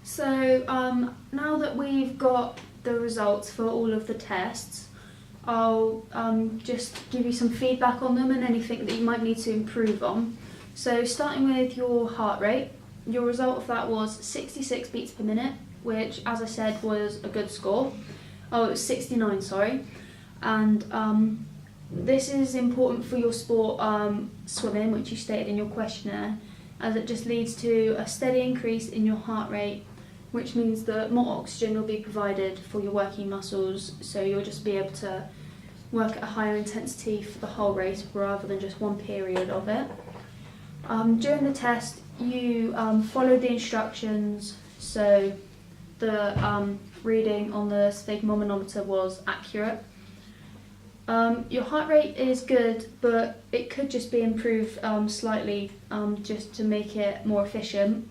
So now that we've got the results for all of the tests, I'll just give you some feedback on them and anything that you might need to improve on. So starting with your heart rate, your result of that was 66 beats per minute, which, as I said, was a good score. Oh, it was 69, sorry. And this is important for your sport, swimming, which you stated in your questionnaire, as it just leads to a steady increase in your heart rate, which means that more oxygen will be provided for your working muscles, so you'll just be able to work at a higher intensity for the whole race rather than just one period of it. During the test, you followed the instructions, so the reading on the sphygmomanometer was accurate. Your heart rate is good, but it could just be improved slightly just to make it more efficient.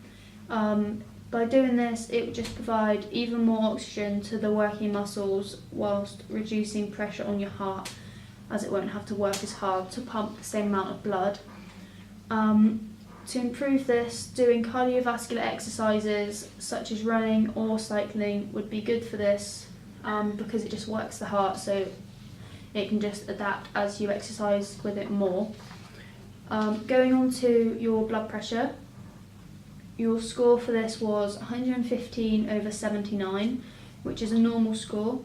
By doing this, it would just provide even more oxygen to the working muscles whilst reducing pressure on your heart, as it won't have to work as hard to pump the same amount of blood. To improve this, doing cardiovascular exercises such as running or cycling would be good for this, because it just works the heart, so it can just adapt as you exercise with it more. Going on to your blood pressure, your score for this was 115/79, which is a normal score.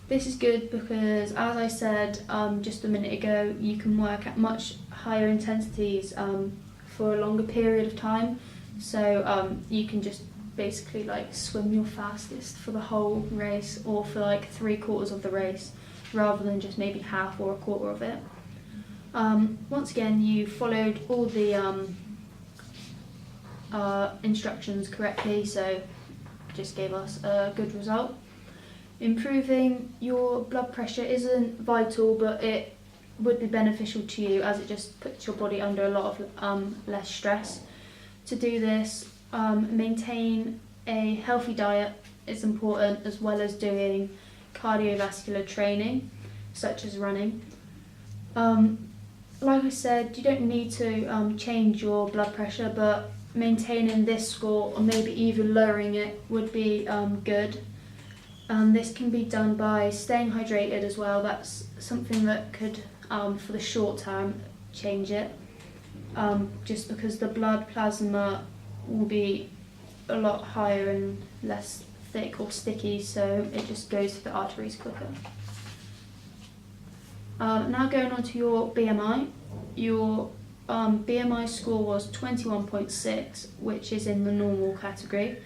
This is good because, as I said just a minute ago, you can work at much higher intensities for a longer period of time. So you can just basically like swim your fastest for the whole race, or for like 3/4 of the race, rather than just maybe half or a quarter of it. Once again, you followed all the instructions correctly, so just gave us a good result. Improving your blood pressure isn't vital, but it would be beneficial to you, as it just puts your body under a lot of less stress. To do this, maintain a healthy diet is important, as well as doing cardiovascular training such as running. Like I said, you don't need to change your blood pressure, but maintaining this score or maybe even lowering it would be good. This can be done by staying hydrated as well. That's something that could, for the short term, change it, just because the blood plasma will be a lot higher and less thick or sticky, so it just goes to the arteries quicker. Now going on to your BMI. Your BMI score was 21.6, which is in the normal category,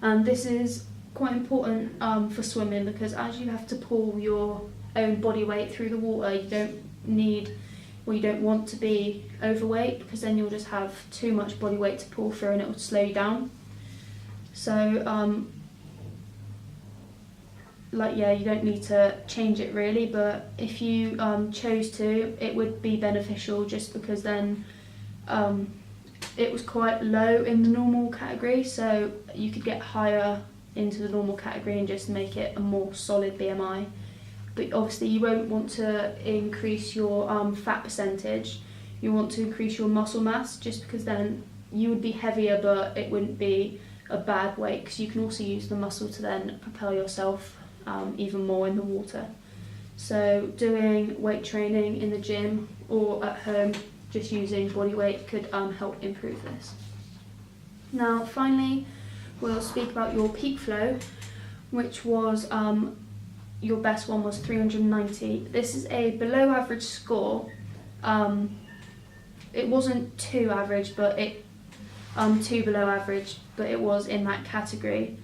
and this is quite important for swimming, because as you have to pull your own body weight through the water, you don't want to be overweight, because then you'll just have too much body weight to pull through and it will slow you down. So you don't need to change it really, but if you chose to, it would be beneficial, just because then it was quite low in the normal category, so you could get higher into the normal category and just make it a more solid BMI. But obviously you won't want to increase your fat percentage, you want to increase your muscle mass, just because then you would be heavier, but it wouldn't be a bad weight, because you can also use the muscle to then propel yourself even more in the water. So doing weight training in the gym or at home, just using body weight, could help improve this. Now finally, we'll speak about your peak flow, which was your best one was 390. This is a below average score. It wasn't too average, but too below average, but it was in that category.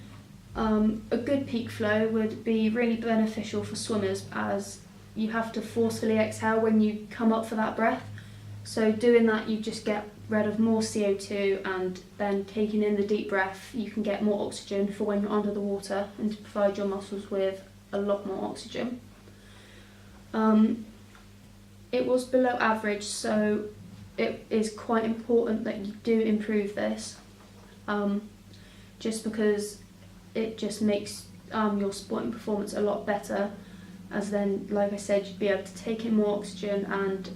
A good peak flow would be really beneficial for swimmers, as you have to forcefully exhale when you come up for that breath. So doing that, you just get rid of more CO2, and then taking in the deep breath, you can get more oxygen for when you're under the water, and to provide your muscles with a lot more oxygen. It was below average, so it is quite important that you do improve this, just because it just makes your sporting performance a lot better, as then, like I said, you'd be able to take in more oxygen and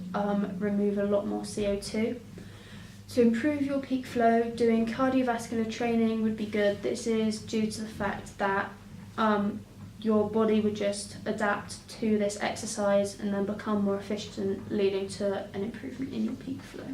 remove a lot more CO2. To improve your peak flow, doing cardiovascular training would be good. This is due to the fact that your body would just adapt to this exercise and then become more efficient, leading to an improvement in your peak flow.